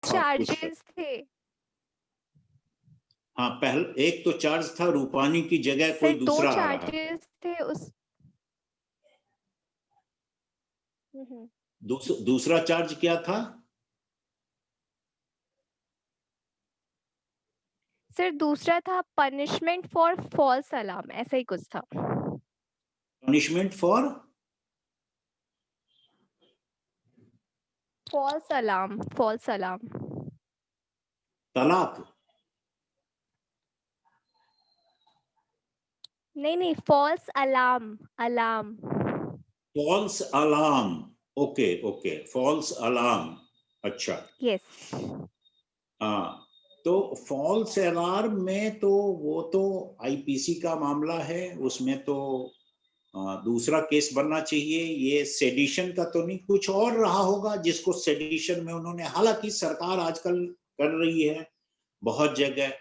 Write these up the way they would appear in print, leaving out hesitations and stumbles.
था कुछ। चार्जेस थे हाँ, पहले एक तो चार्ज था, रूपानी की जगह कोई सर, 2 दूसरा आ रहा था। चार्जेस थे उस। दूसरा चार्ज क्या था? सर दूसरा था पनिशमेंट फॉर फॉल्स अलार्म, ऐसा ही कुछ था। Punishment for false alarm, false alarm. तलाक? नहीं, false alarm, alarm. False alarm. Okay okay, false alarm. अच्छा। यस। हाँ, तो फॉल्स अलार्म में तो वो तो आईपीसी का मामला है, उसमें तो दूसरा केस बनना चाहिए। ये सेडिशन का तो नहीं, कुछ और रहा होगा जिसको सेडिशन में उन्होंने, हालांकि सरकार आजकल कर रही है बहुत जगह,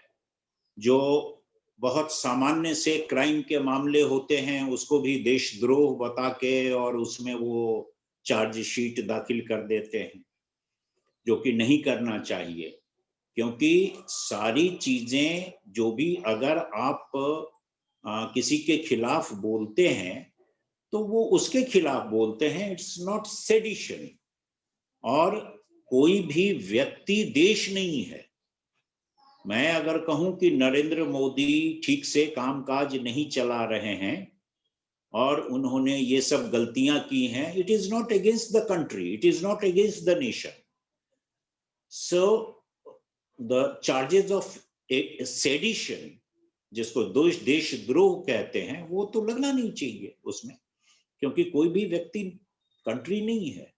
जो बहुत सामान्य से क्राइम के मामले होते हैं उसको भी देशद्रोह बता के और उसमें वो चार्जशीट दाखिल कर देते हैं, जो कि नहीं करना चाहिए। क्योंकि सारी चीजें जो भी अगर आप किसी के खिलाफ बोलते हैं तो वो उसके खिलाफ बोलते हैं, इट्स नॉट सेडिशन। और कोई भी व्यक्ति देश नहीं है। मैं अगर कहूं कि नरेंद्र मोदी ठीक से कामकाज नहीं चला रहे हैं और उन्होंने ये सब गलतियां की हैं, it is not against the country, it is not against the nation. So the charges of sedition, जिसको देशद्रोह कहते हैं, वो तो लगना नहीं चाहिए उसमें, क्योंकि कोई भी व्यक्ति कंट्री नहीं है।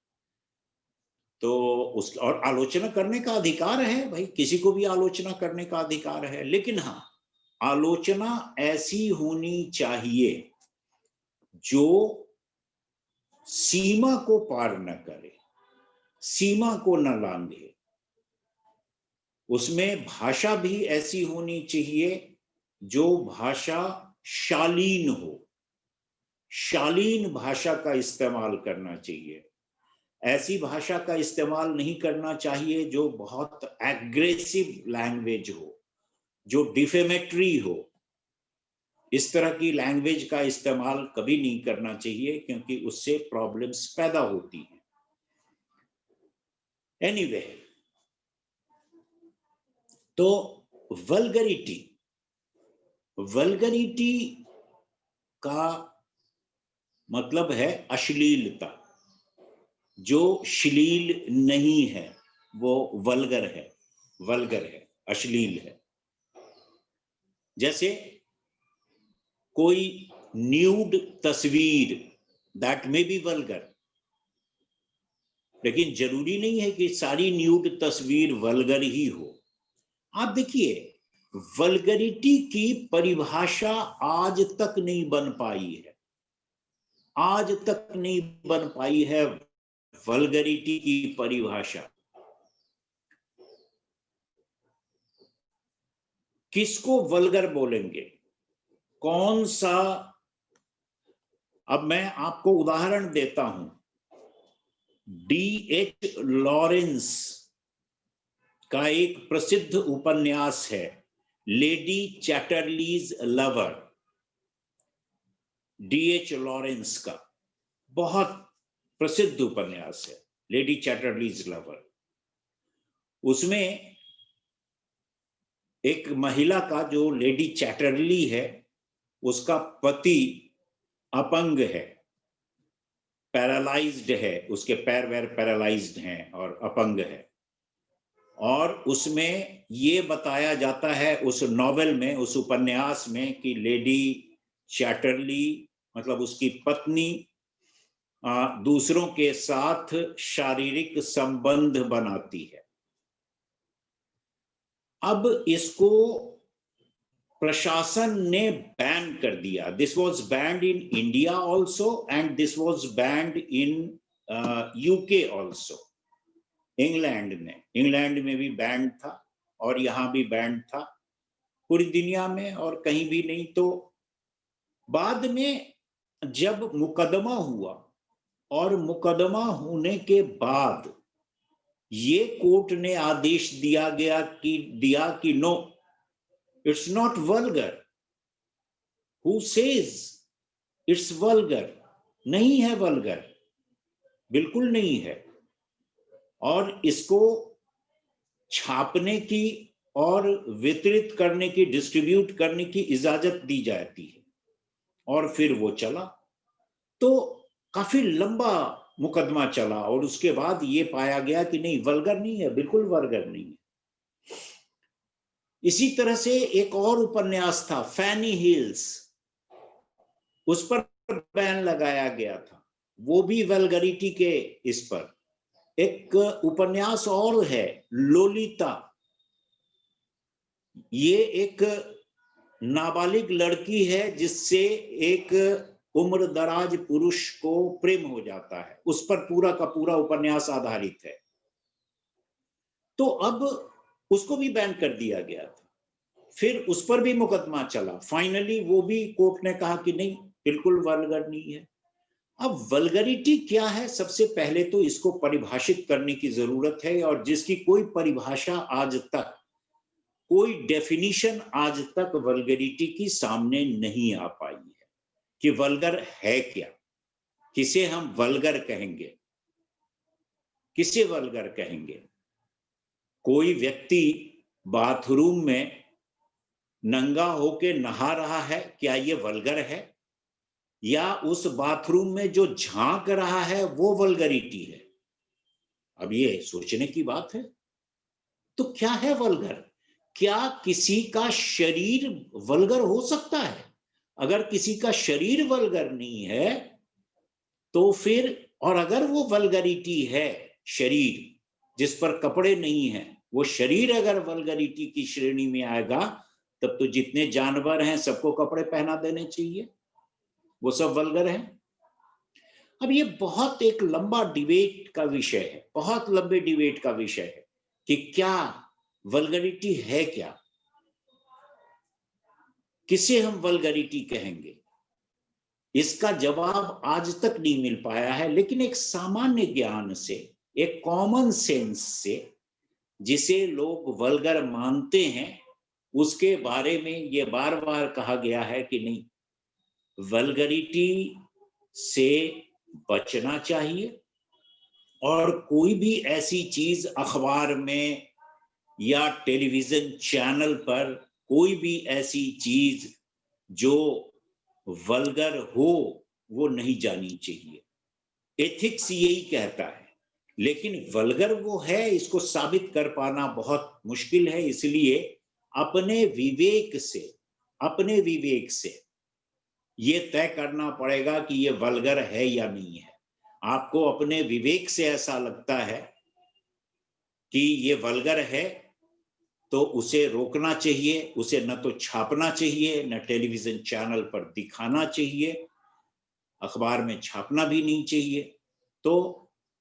तो उस और आलोचना करने का अधिकार है भाई, किसी को भी आलोचना करने का अधिकार है, लेकिन हाँ, आलोचना ऐसी होनी चाहिए जो सीमा को पार न करे, सीमा को न लांघे। उसमें भाषा भी ऐसी होनी चाहिए जो भाषा शालीन हो, शालीन भाषा का इस्तेमाल करना चाहिए। ऐसी भाषा का इस्तेमाल नहीं करना चाहिए जो बहुत एग्रेसिव लैंग्वेज हो, जो डिफेमेटरी हो। इस तरह की लैंग्वेज का इस्तेमाल कभी नहीं करना चाहिए, क्योंकि उससे प्रॉब्लम्स पैदा होती हैं। एनीवे, तो वल्गरिटी, वल्गरिटी का मतलब है अश्लीलता। जो श्लील नहीं है वो वल्गर है, वल्गर है, अश्लील है। जैसे कोई न्यूड तस्वीर, दैट मे बी वल्गर, लेकिन जरूरी नहीं है कि सारी न्यूड तस्वीर वल्गर ही हो। आप देखिए, वल्गरिटी की परिभाषा आज तक नहीं बन पाई है, आज तक नहीं बन पाई है वल्गरिटी की परिभाषा। किसको वल्गर बोलेंगे, कौन सा? अब मैं आपको उदाहरण देता हूं। D.H. लॉरेंस का एक प्रसिद्ध उपन्यास है, lady Chatterley's lover. D.H. Lawrence का बहुत प्रसिद्ध उपन्यास है, लेडी चैटरलीज लवर। उसमें एक महिला का, जो लेडी चैटरली है, उसका पति अपंग है, पैरालाइज्ड है, उसके पैर वैर पैरालाइज्ड हैं और अपंग है। और उसमें ये बताया जाता है, उस नॉवेल में, उस उपन्यास में, कि लेडी चैटरली मतलब उसकी पत्नी दूसरों के साथ शारीरिक संबंध बनाती है। अब इसको प्रशासन ने बैन कर दिया। This was band in India also and this was band in UK also. England में भी बैंड था और यहां भी बैंड था, पूरी दुनिया में और कहीं भी नहीं। तो बाद में जब मुकदमा हुआ, और मुकदमा होने के बाद ये कोर्ट ने आदेश दिया कि no, it's not vulgar. Who says it's vulgar? नहीं है वल्गर, बिल्कुल नहीं है। और इसको छापने की और वितरित करने की, डिस्ट्रीब्यूट करने की इजाजत दी जाती है, और फिर वो चला। तो काफी लंबा मुकदमा चला और उसके बाद ये पाया गया कि नहीं, वल्गर नहीं है, बिल्कुल वल्गर नहीं है। इसी तरह से एक और उपन्यास था फैनी हिल्स, उस पर बैन लगाया गया था, वो भी वल्गरिटी के इस पर। एक उपन्यास और है लोलिता, ये एक नाबालिग लड़की है जिससे एक उम्रदराज पुरुष को प्रेम हो जाता है, उस पर पूरा का पूरा उपन्यास आधारित है। तो अब उसको भी बैन कर दिया गया था, फिर उस पर भी मुकदमा चला, फाइनली वो भी कोर्ट ने कहा कि नहीं, बिल्कुल वल्गर नहीं है। अब वल्गरिटी क्या है, सबसे पहले तो इसको परिभाषित करने की जरूरत है, और जिसकी कोई परिभाषा आज तक, कोई डेफिनेशन आज तक वल्गरिटी की सामने नहीं आ पाई है कि वल्गर है क्या, किसे हम वल्गर कहेंगे, किसे वल्गर कहेंगे। कोई व्यक्ति बाथरूम में नंगा होके नहा रहा है, क्या ये वल्गर है? या उस बाथरूम में जो झांक रहा है वो वल्गरिटी है? अब ये सोचने की बात है। तो क्या है वल्गर? क्या किसी का शरीर वल्गर हो सकता है? अगर किसी का शरीर वल्गर नहीं है तो फिर, और अगर वो वल्गरिटी है, शरीर जिस पर कपड़े नहीं है, वो शरीर अगर वल्गरिटी की श्रेणी में आएगा, तब तो जितने जानवर हैं सबको कपड़े पहना देने चाहिए, वो सब वल्गर हैं। अब ये बहुत एक लंबा डिबेट का विषय है, बहुत लंबे डिबेट का विषय है कि क्या वल्गरिटी है, क्या, किसे हम वल्गरिटी कहेंगे। इसका जवाब आज तक नहीं मिल पाया है, लेकिन एक सामान्य ज्ञान से, एक कॉमन सेंस से, जिसे लोग वल्गर मानते हैं, उसके बारे में ये बार बार कहा गया है कि नहीं, वल्गरिटी से बचना चाहिए, और कोई भी ऐसी चीज अखबार में या टेलीविजन चैनल पर, कोई भी ऐसी चीज जो वल्गर हो, वो नहीं जानी चाहिए। एथिक्स यही कहता है, लेकिन वल्गर वो है, इसको साबित कर पाना बहुत मुश्किल है। इसलिए अपने विवेक से, अपने विवेक से ये तय करना पड़ेगा कि ये वल्गर है या नहीं है। आपको अपने विवेक से ऐसा लगता है कि ये वल्गर है, तो उसे रोकना चाहिए, उसे न तो छापना चाहिए, न टेलीविजन चैनल पर दिखाना चाहिए, अखबार में छापना भी नहीं चाहिए। तो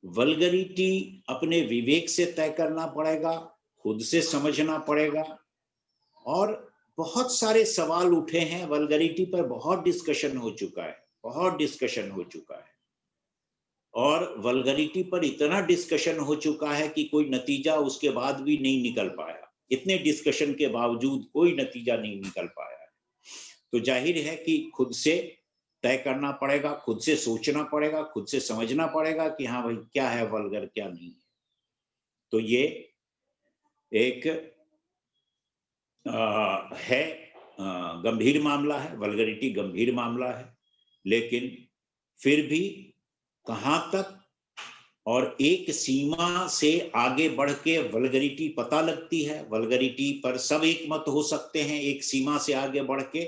वल्गरिटी अपने विवेक से तय करना पड़ेगा, खुद से समझना पड़ेगा। और बहुत सारे सवाल उठे हैं वल्गरिटी पर, बहुत डिस्कशन हो चुका है, बहुत डिस्कशन हो चुका है, और वल्गरिटी पर इतना डिस्कशन हो चुका है कि कोई नतीजा उसके बाद भी नहीं निकल पाया। इतने डिस्कशन के बावजूद कोई नतीजा नहीं निकल पाया है। तो जाहिर है कि खुद से तय करना पड़ेगा, खुद से सोचना पड़ेगा, खुद से समझना पड़ेगा कि हाँ भाई, क्या है वल्गर, क्या नहीं है। तो ये एक है गंभीर मामला है, वल्गरिटी गंभीर मामला है, लेकिन फिर भी कहाँ तक और एक सीमा से आगे बढ़ के वल्गरिटी पता लगती है। वल्गरिटी पर सब एक मत हो सकते हैं एक सीमा से आगे बढ़ के,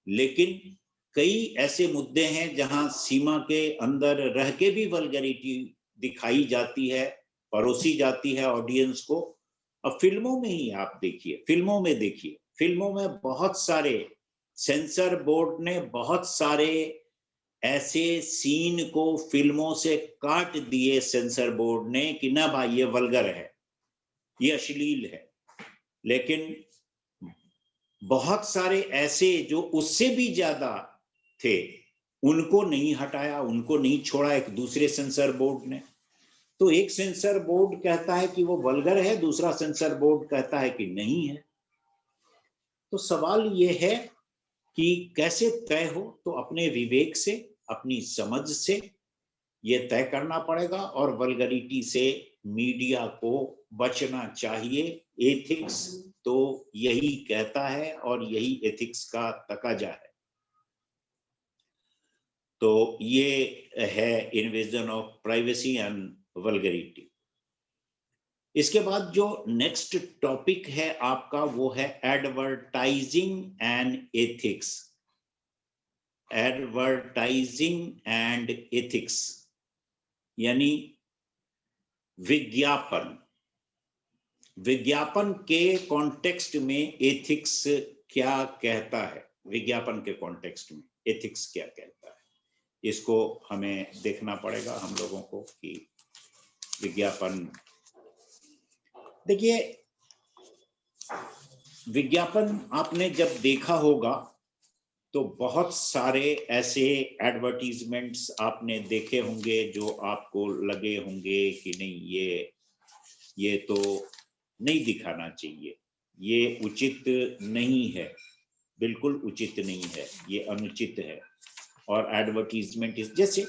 लेकिन कई ऐसे मुद्दे हैं जहां सीमा के अंदर रह के भी वल्गरिटी दिखाई जाती है, परोसी जाती है ऑडियंस को। अब फिल्मों में ही आप देखिए, फिल्मों में देखिए, फिल्मों में बहुत सारे, सेंसर बोर्ड ने बहुत सारे ऐसे सीन को फिल्मों से काट दिए, सेंसर बोर्ड ने, कि ना भाई ये वल्गर है, ये अश्लील है। लेकिन बहुत सारे ऐसे जो उससे भी ज्यादा थे, उनको नहीं हटाया, उनको नहीं छोड़ा एक दूसरे सेंसर बोर्ड ने। तो एक सेंसर बोर्ड कहता है कि वो वल्गर है, दूसरा सेंसर बोर्ड कहता है कि नहीं है। तो सवाल ये है कि कैसे तय हो, तो अपने विवेक से, अपनी समझ से ये तय करना पड़ेगा, और वल्गरिटी से मीडिया को बचना चाहिए। एथिक्स तो यही कहता है और यही एथिक्स का तकाजा है। तो ये है invasion of privacy and vulgarity. इसके बाद जो नेक्स्ट टॉपिक है आपका वो है advertising and ethics. Advertising and ethics यानी विज्ञापन। विज्ञापन के कॉन्टेक्स्ट में एथिक्स क्या कहता है, विज्ञापन के कॉन्टेक्स्ट में एथिक्स क्या कहता है, इसको हमें देखना पड़ेगा हम लोगों को कि विज्ञापन। देखिए, विज्ञापन आपने जब देखा होगा तो बहुत सारे ऐसे एडवर्टीजमेंट्स आपने देखे होंगे जो आपको लगे होंगे कि नहीं, ये तो नहीं दिखाना चाहिए, ये उचित नहीं है, बिल्कुल उचित नहीं है, ये अनुचित है। और एडवर्टीजमेंट जैसे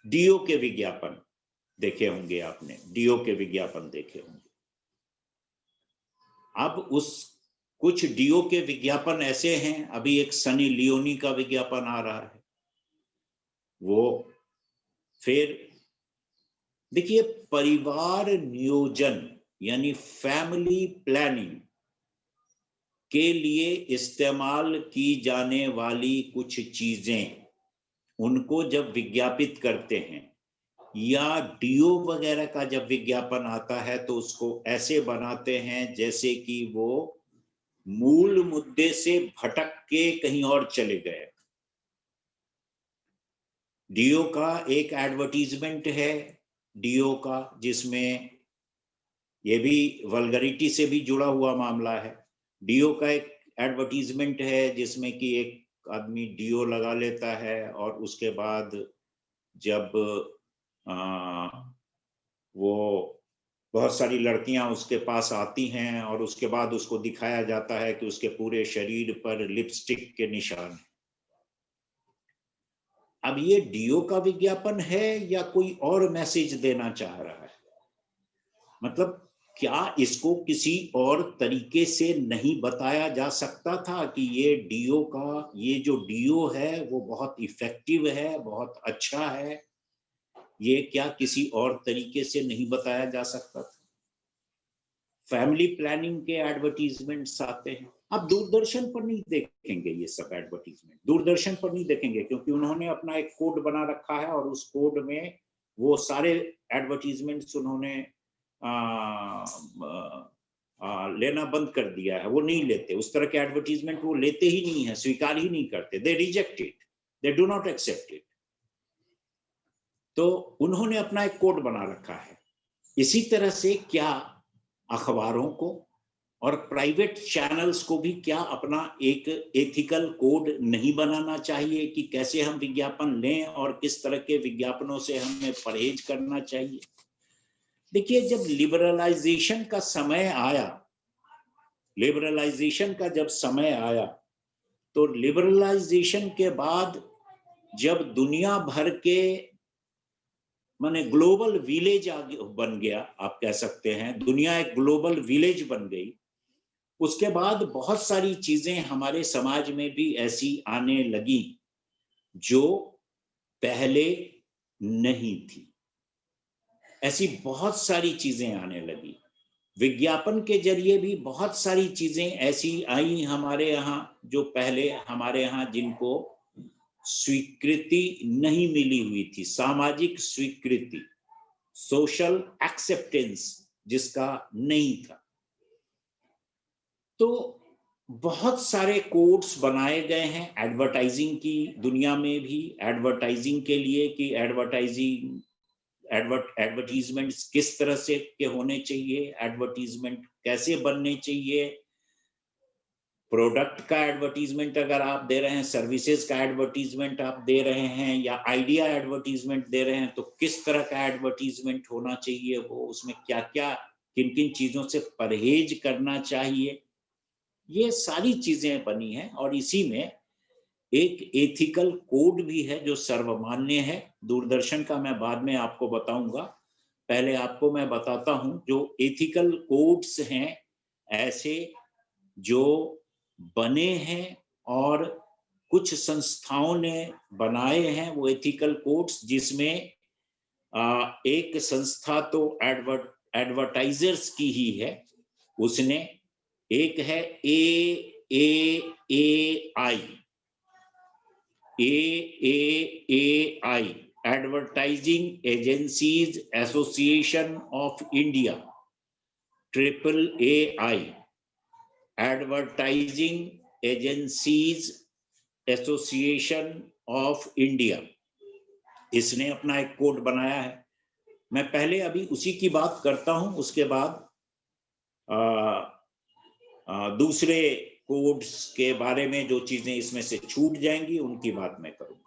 डीओ के विज्ञापन देखे होंगे आपने, डीओ के विज्ञापन देखे होंगे। अब उस कुछ डीओ के विज्ञापन ऐसे हैं, अभी एक सनी लियोनी का विज्ञापन आ रहा है, वो फिर देखिए परिवार नियोजन यानी फैमिली प्लानिंग के लिए इस्तेमाल की जाने वाली कुछ चीजें, उनको जब विज्ञापित करते हैं या डीओ वगैरह का जब विज्ञापन आता है तो उसको ऐसे बनाते हैं जैसे कि वो मूल मुद्दे से भटक के कहीं और चले गए। डीओ का एक एडवर्टीजमेंट है, डीओ का, जिसमें ये भी वल्गरिटी से भी जुड़ा हुआ मामला है। डीओ का एक एडवर्टीजमेंट है जिसमें कि एक आदमी डीओ लगा लेता है और उसके बाद जब वो बहुत सारी लड़कियां उसके पास आती हैं और उसके बाद उसको दिखाया जाता है कि उसके पूरे शरीर पर लिपस्टिक के निशान हैं। अब ये डीओ का विज्ञापन है या कोई और मैसेज देना चाह रहा है? मतलब क्या इसको किसी और तरीके से नहीं बताया जा सकता था कि ये डीओ का, ये जो डीओ है वो बहुत इफेक्टिव है, बहुत अच्छा है? ये क्या किसी और तरीके से नहीं बताया जा सकता था? फैमिली प्लानिंग के एडवर्टीजमेंट्स आते हैं, आप दूरदर्शन पर नहीं देखेंगे ये सब एडवर्टीजमेंट, दूरदर्शन पर नहीं देखेंगे क्योंकि उन्होंने अपना एक कोड बना रखा है और उस कोड में वो सारे एडवर्टीजमेंट्स उन्होंने लेना बंद कर दिया है, वो नहीं लेते उस तरह के एडवर्टीजमेंट, वो लेते ही नहीं है, स्वीकार ही नहीं करते, they reject it, they do not accept it. तो उन्होंने अपना एक कोड बना रखा है। इसी तरह से क्या अखबारों को और प्राइवेट चैनल्स को भी क्या अपना एक एथिकल कोड नहीं बनाना चाहिए कि कैसे हम विज्ञापन लें और किस तरह के विज्ञापनों से हमें परहेज करना चाहिए? देखिए, जब लिबरलाइजेशन का समय आया, लिबरलाइजेशन का जब समय आया तो लिबरलाइजेशन के बाद जब दुनिया भर के माने ग्लोबल विलेज बन गया, आप कह सकते हैं दुनिया एक ग्लोबल विलेज बन गई, उसके बाद बहुत सारी चीजें हमारे समाज में भी ऐसी आने लगी जो पहले नहीं थी। ऐसी बहुत सारी चीजें आने लगी, विज्ञापन के जरिए भी बहुत सारी चीजें ऐसी आई हमारे यहाँ जो पहले हमारे यहाँ जिनको स्वीकृति नहीं मिली हुई थी, सामाजिक स्वीकृति, सोशल एक्सेप्टेंस जिसका नहीं था। तो बहुत सारे कोड्स बनाए गए हैं एडवर्टाइजिंग की दुनिया में भी, एडवर्टाइजिंग के लिए कि एडवर्टीजमेंट्स किस तरह से के होने चाहिए, एडवर्टीजमेंट कैसे बनने चाहिए, प्रोडक्ट का एडवर्टीजमेंट अगर आप दे रहे हैं, सर्विसेज का एडवर्टीजमेंट आप दे रहे हैं, या आइडिया एडवर्टीजमेंट दे रहे हैं, तो किस तरह का एडवर्टीजमेंट होना चाहिए, वो उसमें क्या क्या, किन किन चीजों से परहेज करना चाहिए, ये सारी चीजें बनी हैं। और इसी में एक एथिकल कोड भी है जो सर्वमान्य है। दूरदर्शन का मैं बाद में आपको बताऊंगा, पहले आपको मैं बताता हूं जो एथिकल कोड्स हैं ऐसे जो बने हैं और कुछ संस्थाओं ने बनाए हैं वो एथिकल कोड्स, जिसमें एक संस्था तो एडवर्टाइजर्स की ही है, उसने, एक है AAAI, advertising agencies association of India, AAAI, advertising agencies association of India, इसने अपना एक कोड बनाया है। मैं पहले अभी उसी की बात करता हूं, उसके बाद दूसरे कोड्स के बारे में जो चीजें इसमें से छूट जाएंगी उनकी बात मैं करूंगा।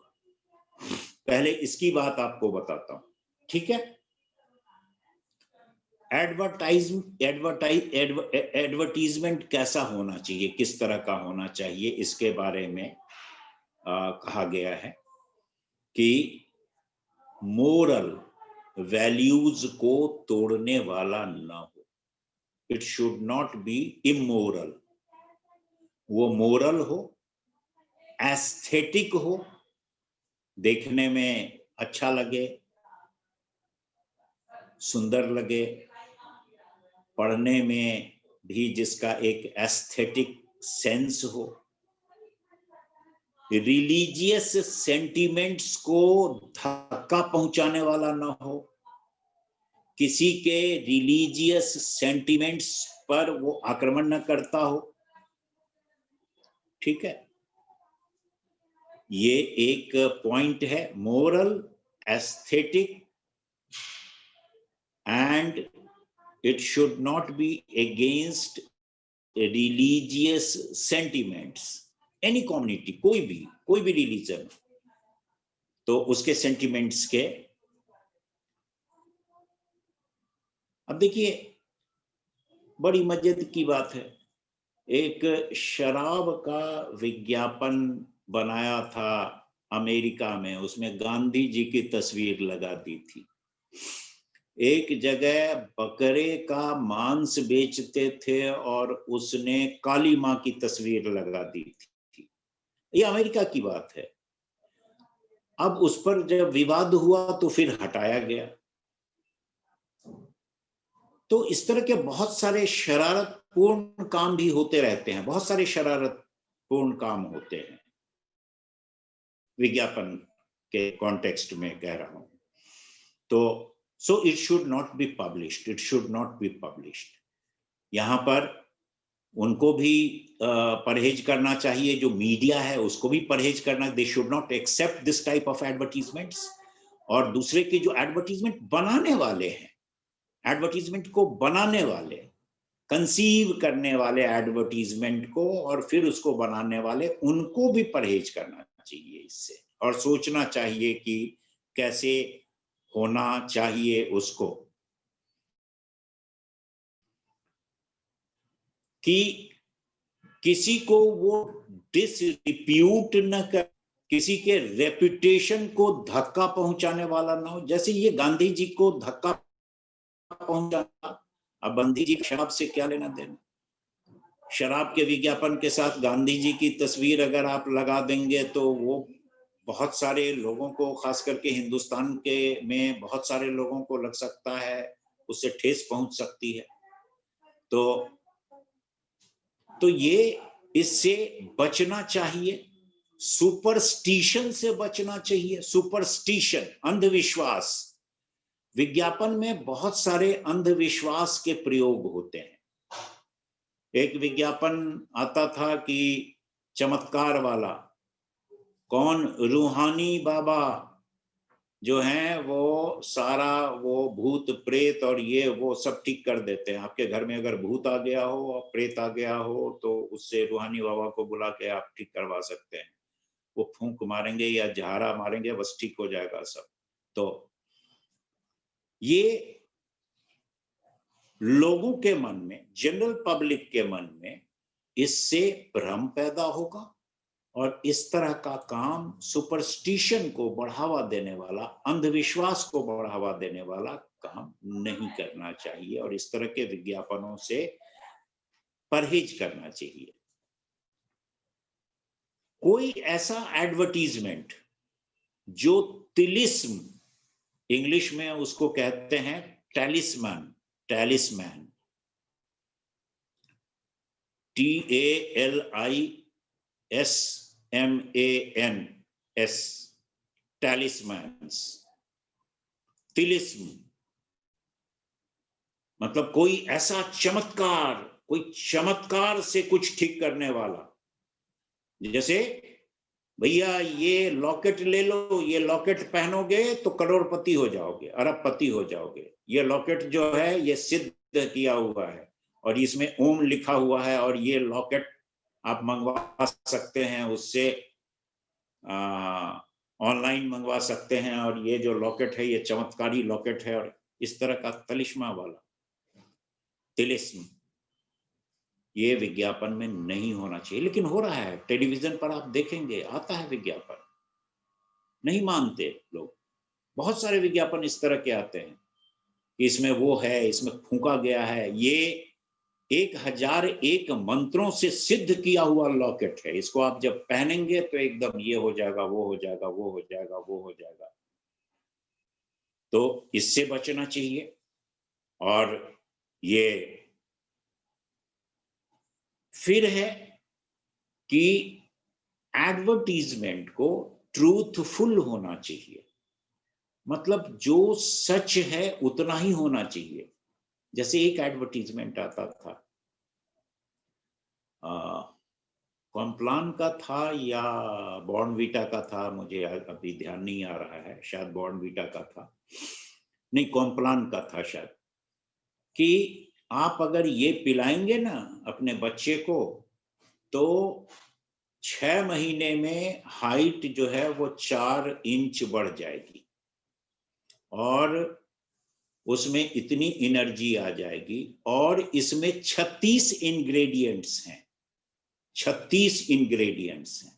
पहले इसकी बात आपको बताता हूं, ठीक है। एडवर्टीजमेंट कैसा होना चाहिए, किस तरह का होना चाहिए, इसके बारे में कहा गया है कि मोरल वैल्यूज को तोड़ने वाला ना हो, it should not be immoral, वो मोरल हो, एस्थेटिक हो, देखने में अच्छा लगे, सुंदर लगे, पढ़ने में भी जिसका एक एस्थेटिक सेंस हो, रिलीजियस सेंटिमेंट्स को धक्का पहुंचाने वाला ना हो, किसी के रिलीजियस सेंटिमेंट्स पर वो आक्रमण न करता हो, ठीक है। ये एक पॉइंट है, moral, aesthetic, and it should not be against religious sentiments, any community, कोई भी रिलीजन, तो उसके सेंटिमेंट्स के। अब देखिए बड़ी मजेदार की बात है, एक शराब का विज्ञापन बनाया था अमेरिका में, उसमें गांधी जी की तस्वीर लगा दी थी। एक जगह बकरे का मांस बेचते थे और उसने काली मां की तस्वीर लगा दी थी। ये अमेरिका की बात है। अब उस पर जब विवाद हुआ तो फिर हटाया गया। तो इस तरह के बहुत सारे शरारतपूर्ण काम भी होते रहते हैं, बहुत सारे शरारतपूर्ण काम होते हैं, विज्ञापन के कॉन्टेक्स्ट में कह रहा हूं। तो so it should not be published, it should not be published। यहां पर उनको भी परहेज करना चाहिए, जो मीडिया है उसको भी परहेज करना, they should not accept this type of advertisements. और दूसरे के जो एडवर्टीजमेंट बनाने वाले हैं, एडवर्टीजमेंट को बनाने वाले, कंसीव करने वाले एडवर्टीजमेंट को और फिर उसको बनाने वाले, उनको भी परहेज करना चाहिए इससे, और सोचना चाहिए कि कैसे होना चाहिए उसको, कि किसी को वो डिसरिप्यूट न कर, किसी के रेपुटेशन को धक्का पहुंचाने वाला ना हो। जैसे ये गांधी जी को धक्का पहुंचाना, अब गांधी जी शराब से क्या लेना देना, शराब के विज्ञापन के साथ गांधी जी की तस्वीर अगर आप लगा देंगे तो वो बहुत सारे लोगों को, खास करके हिंदुस्तान के में बहुत सारे लोगों को लग सकता है, उससे ठेस पहुंच सकती है। तो ये इससे बचना चाहिए, सुपरस्टिशन से बचना चाहिए। सुपरस्टिशन, अंधविश्वास, विज्ञापन में बहुत सारे अंधविश्वास के प्रयोग होते हैं। एक विज्ञापन आता था कि चमत्कार वाला, कौन, रूहानी बाबा जो हैं वो सारा वो भूत प्रेत और ये वो सब ठीक कर देते हैं। आपके घर में अगर भूत आ गया हो और प्रेत आ गया हो तो उससे रूहानी बाबा को बुला के आप ठीक करवा सकते हैं। वो फूंक मारेंगे या झाड़ा मारेंगे, बस ठीक हो जाएगा सब। तो ये लोगों के मन में, जनरल पब्लिक के मन में इससे भ्रम पैदा होगा और इस तरह का काम सुपरस्टिशन को बढ़ावा देने वाला, अंधविश्वास को बढ़ावा देने वाला काम नहीं करना चाहिए और इस तरह के विज्ञापनों से परहेज करना चाहिए। कोई ऐसा एडवर्टीजमेंट जो तिलिस्म, इंग्लिश में उसको कहते हैं टैलिस्मैन, टैलिस्मैन, TALISMANS, टैलिस्मैन्स, तिलिस्म मतलब कोई ऐसा चमत्कार, कोई चमत्कार से कुछ ठीक करने वाला। जैसे भैया ये लॉकेट ले लो, ये लॉकेट पहनोगे तो करोड़पति हो जाओगे, अरबपति हो जाओगे। ये लॉकेट जो है ये सिद्ध किया हुआ है और इसमें ओम लिखा हुआ है और ये लॉकेट आप मंगवा सकते हैं, उससे ऑनलाइन मंगवा सकते हैं और ये जो लॉकेट है ये चमत्कारी लॉकेट है और इस तरह का तलिस्मा वाला तिलिस्म, ये विज्ञापन में नहीं होना चाहिए, लेकिन हो रहा है। टेलीविजन पर आप देखेंगे आता है विज्ञापन, नहीं मानते लोग। बहुत सारे विज्ञापन इस तरह के आते हैं कि इसमें वो है, इसमें फूंका गया है, ये 1001 मंत्रों से सिद्ध किया हुआ लॉकेट है, इसको आप जब पहनेंगे तो एकदम ये हो जाएगा, वो हो जाएगा, वो हो जाएगा, वो हो जाएगा। तो इससे बचना चाहिए। और ये फिर है कि एडवर्टीजमेंट को ट्रूथफुल होना चाहिए, मतलब जो सच है उतना ही होना चाहिए। जैसे एक एडवर्टीजमेंट आता था, कॉम्प्लान का था या बॉर्नवीटा का था, मुझे अभी ध्यान नहीं आ रहा है, शायद बॉर्नवीटा का था, नहीं कॉम्प्लान का था शायद, कि आप अगर ये पिलाएंगे ना अपने बच्चे को तो 6 महीने में हाइट जो है वो 4 इंच बढ़ जाएगी और उसमें इतनी एनर्जी आ जाएगी और इसमें 36 इंग्रेडिएंट्स हैं, 36 इंग्रेडिएंट्स हैं।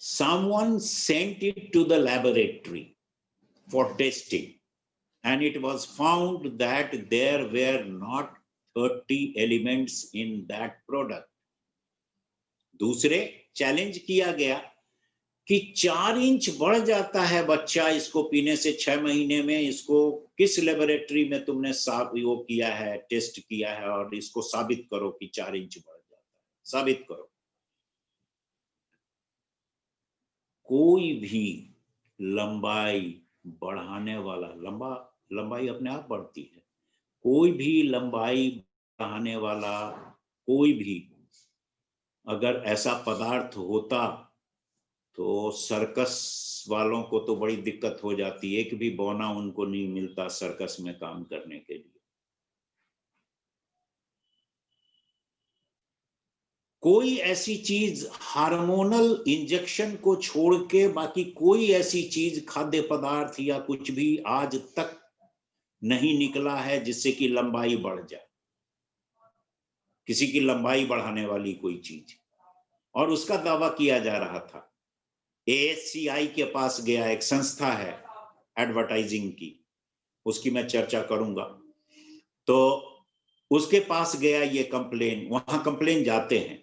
Someone sent it to the laboratory for testing and it was found that there were not 30 elements in that product. दूसरे चैलेंज किया गया कि 4 इंच बढ़ जाता है बच्चा इसको पीने से 6 महीने में, इसको किस लेबोरेटरी में तुमने वो किया है, टेस्ट किया है और इसको साबित करो कि 4 इंच बढ़ जाता है, साबित करो। कोई भी लंबाई बढ़ाने वाला, लंबाई अपने आप बढ़ती है, कोई भी लंबाई बढ़ाने वाला कोई भी अगर ऐसा पदार्थ होता तो सर्कस वालों को तो बड़ी दिक्कत हो जाती, एक भी बौना उनको नहीं मिलता सर्कस में काम करने के लिए। कोई ऐसी चीज हार्मोनल इंजेक्शन को छोड़ के बाकी कोई ऐसी चीज, खाद्य पदार्थ या कुछ भी आज तक नहीं निकला है जिससे कि लंबाई बढ़ जाए, किसी की लंबाई बढ़ाने वाली कोई चीज। और उसका दावा किया जा रहा था। ASCI के पास गया, एक संस्था है एडवर्टाइजिंग की, उसकी मैं चर्चा करूंगा, तो उसके पास गया ये कंप्लेन, वहां कंप्लेन जाते हैं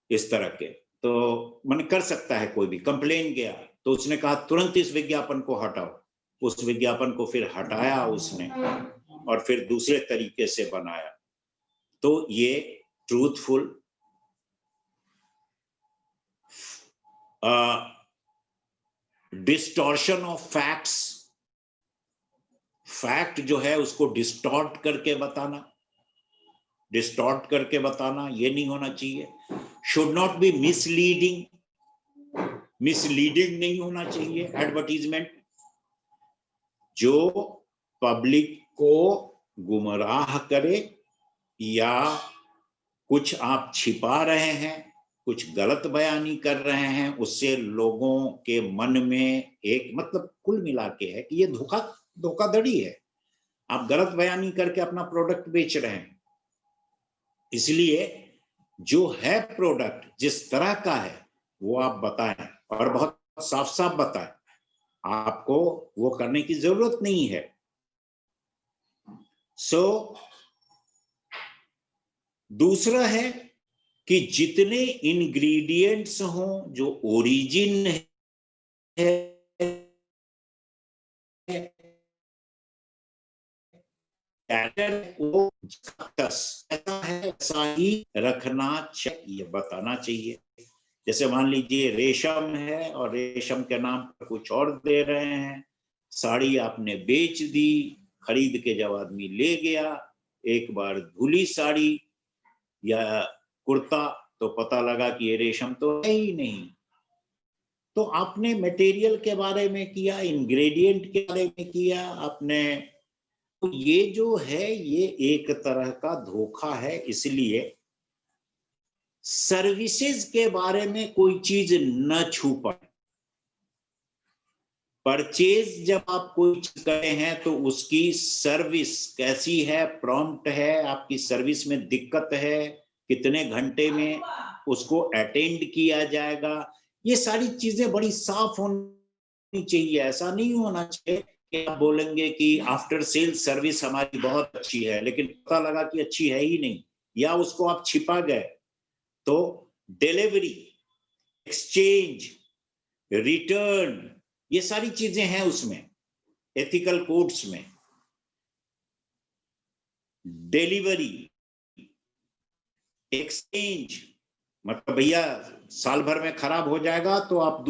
इस तरह के, तो मन कर सकता है कोई भी कंप्लेन गया, तो उसने कहा तुरंत इस विज्ञापन को हटाओ। उस विज्ञापन को फिर हटाया उसने और फिर दूसरे तरीके से बनाया। तो ये truthful, distortion of facts, fact जो है उसको डिस्टॉर्ट करके बताना, डिस्टॉर्ट करके बताना ये नहीं होना चाहिए। Should not be misleading, misleading नहीं होना चाहिए एडवर्टीजमेंट। जो पब्लिक को गुमराह करे या कुछ आप छिपा रहे हैं, कुछ गलत बयानी कर रहे हैं, उससे लोगों के मन में एक मतलब कुल मिला के है कि ये धोखाधड़ी है। आप गलत बयानी करके अपना प्रोडक्ट बेच रहे हैं। इसलिए जो है प्रोडक्ट जिस तरह का है वो आप बताएं और बहुत साफ साफ बताएं। आपको वो करने की जरूरत नहीं है। दूसरा है कि जितने इंग्रेडिएंट्स हों, जो ओरिजिन है वो ऐसा है ऐसा ही रखना चाहिए, बताना चाहिए। जैसे मान लीजिए रेशम है और रेशम के नाम पर कुछ और दे रहे हैं। साड़ी आपने बेच दी, खरीद के जब आदमी ले गया, एक बार धुली साड़ी या कुर्ता तो पता लगा कि ये रेशम तो है ही नहीं। तो आपने मटेरियल के बारे में किया, इंग्रेडिएंट के बारे में किया आपने, तो ये जो है ये एक तरह का धोखा है। इसलिए सर्विसेज के बारे में कोई चीज न छुपाएं। परचेज जब आप कोई चीज करते हैं तो उसकी सर्विस कैसी है, प्रॉम्प्ट है, आपकी सर्विस में दिक्कत है, कितने घंटे में उसको अटेंड किया जाएगा, ये सारी चीजें बड़ी साफ होनी चाहिए। ऐसा नहीं होना चाहिए कि आप बोलेंगे कि आफ्टर सेल सर्विस हमारी बहुत अच्छी है, लेकिन पता लगा कि अच्छी है ही नहीं, या उसको आप छिपा गए। तो डिलीवरी, एक्सचेंज, रिटर्न, ये सारी चीजें हैं उसमें, एथिकल कोड्स में। डिलीवरी, एक्सचेंज, मतलब भैया साल भर में खराब हो जाएगा तो आप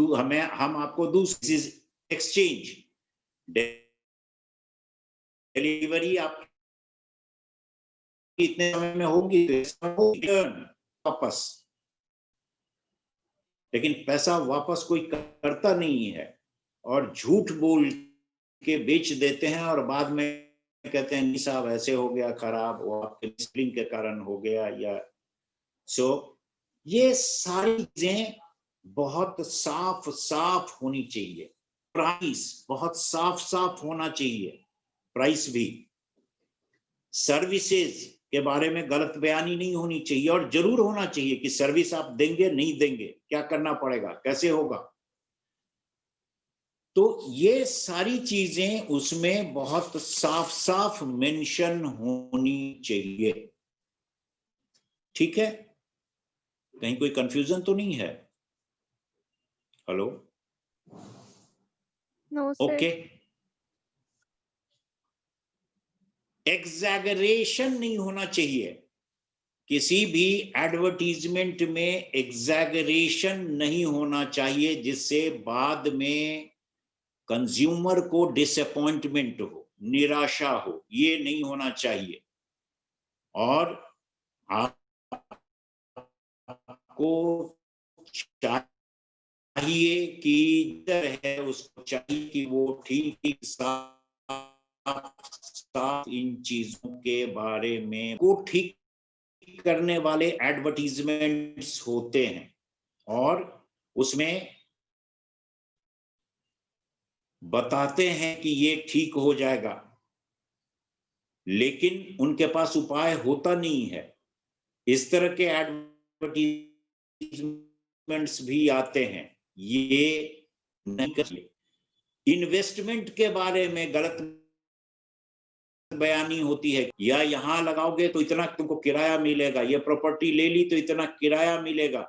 हम आपको दूसरी एक्सचेंज। डिलीवरी आप इतने समय में होगी तो रिटर्न, वापस। लेकिन पैसा वापस कोई करता नहीं है और झूठ बोल के बेच देते हैं और बाद में कहते हैं नहीं साहब ऐसे हो गया खराब, वो आपके मिसप्रिंग के कारण हो गया। या ये सारी चीजें बहुत साफ साफ होनी चाहिए। प्राइस बहुत साफ साफ होना चाहिए, प्राइस भी। सर्विसेज के बारे में गलत बयानी नहीं होनी चाहिए, और जरूर होना चाहिए कि सर्विस आप देंगे नहीं देंगे, क्या करना पड़ेगा, कैसे होगा। तो ये सारी चीजें उसमें बहुत साफ साफ मेंशन होनी चाहिए। ठीक है, कहीं कोई कंफ्यूजन तो नहीं है? Hello? No sir. Okay. Exaggeration नहीं होना चाहिए, किसी भी एडवर्टीजमेंट में एग्जैगरेशन नहीं होना चाहिए जिससे बाद में कंज्यूमर को डिसअपॉइंटमेंट हो, निराशा हो, ये नहीं होना चाहिए। और आपको चाहिए कि है उसको चाहिए कि वो ठीक साफ इन चीजों के बारे में को ठीक करने वाले एडवर्टीजमेंट्स होते हैं और उसमें बताते हैं कि ये ठीक हो जाएगा, लेकिन उनके पास उपाय होता नहीं है। इस तरह के एडवर्टीजमेंट्स भी आते हैं, ये नहीं करिए। इन्वेस्टमेंट के बारे में गलत बयानी होती है, या यहां लगाओगे तो इतना तुमको किराया मिलेगा, ये प्रॉपर्टी ले ली तो इतना किराया मिलेगा।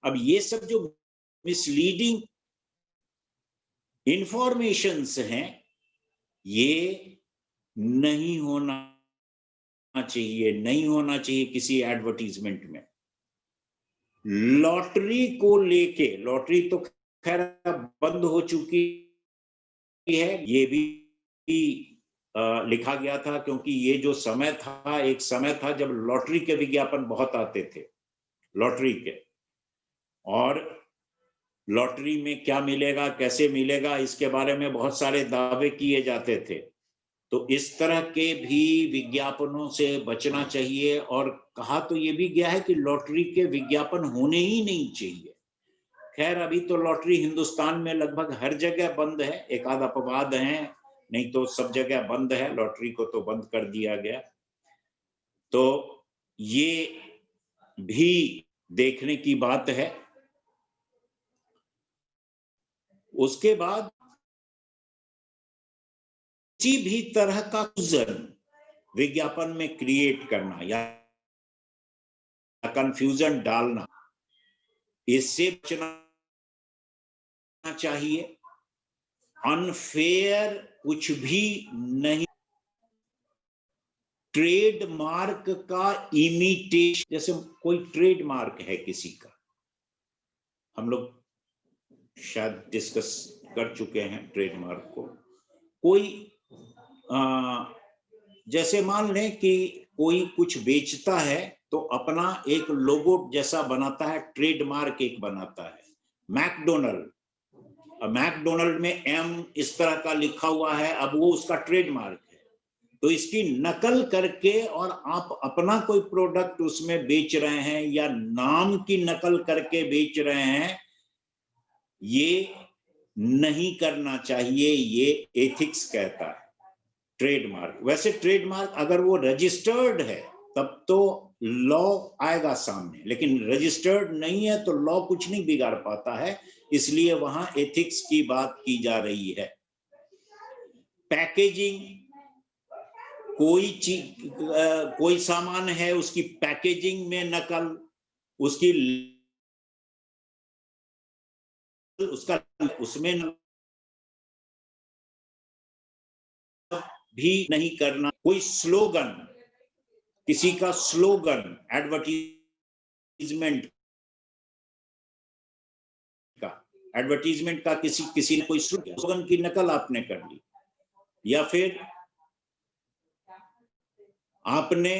अब ये सब जो मिसलीडिंग इंफॉर्मेशंस हैं, ये नहीं होना चाहिए, नहीं होना चाहिए किसी एडवर्टीजमेंट में। लॉटरी को लेके, लॉटरी तो खैर बंद हो चुकी है, ये भी लिखा गया था, क्योंकि ये जो समय था, एक समय था जब लॉटरी के विज्ञापन बहुत आते थे, लॉटरी के। और लॉटरी में क्या मिलेगा, कैसे मिलेगा, इसके बारे में बहुत सारे दावे किए जाते थे। तो इस तरह के भी विज्ञापनों से बचना चाहिए, और कहा तो ये भी गया है कि लॉटरी के विज्ञापन होने ही नहीं चाहिए। खैर, अभी तो लॉटरी हिंदुस्तान में लगभग हर जगह बंद है, एक आध अपवाद हैं, नहीं तो सब जगह बंद है, लॉटरी को तो बंद कर दिया गया। तो ये भी देखने की बात है। उसके बाद किसी भी तरह का विज्ञापन में क्रिएट करना या कंफ्यूजन डालना, इससे बचना चाहिए। अनफेयर कुछ भी नहीं। ट्रेडमार्क का इमिटेशन, जैसे कोई ट्रेडमार्क है किसी का, हम लोग शायद डिस्कस कर चुके हैं ट्रेडमार्क को। कोई जैसे मान लें कि कोई कुछ बेचता है तो अपना एक लोगो जैसा बनाता है, ट्रेडमार्क एक बनाता है। मैकडोनल्ड में एम इस तरह का लिखा हुआ है, अब वो उसका ट्रेडमार्क है। तो इसकी नकल करके और आप अपना कोई प्रोडक्ट उसमें बेच रहे हैं या नाम की नकल करके बेच रहे हैं, ये नहीं करना चाहिए, ये एथिक्स कहता है। ट्रेडमार्क, वैसे ट्रेडमार्क अगर वो रजिस्टर्ड है तब तो लॉ आएगा सामने, लेकिन रजिस्टर्ड नहीं है तो लॉ कुछ नहीं बिगाड़ पाता है, इसलिए वहां एथिक्स की बात की जा रही है। पैकेजिंग, कोई चीज, कोई सामान है उसकी पैकेजिंग में नकल, उसकी उसका उसमें भी नहीं करना। कोई स्लोगन, किसी का स्लोगन एडवर्टीजमेंट का किसी ने कोई स्लोगन की नकल आपने कर ली, या फिर आपने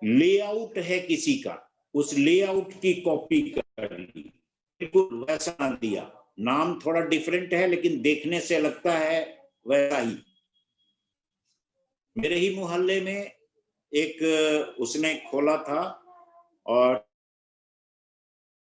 लेआउट है किसी का, उस लेआउट की कॉपी कर ली, बिल्कुल वैसा ना दिया, नाम थोड़ा डिफरेंट है लेकिन देखने से लगता है वैसा ही। मेरे ही मोहल्ले में एक उसने खोला था और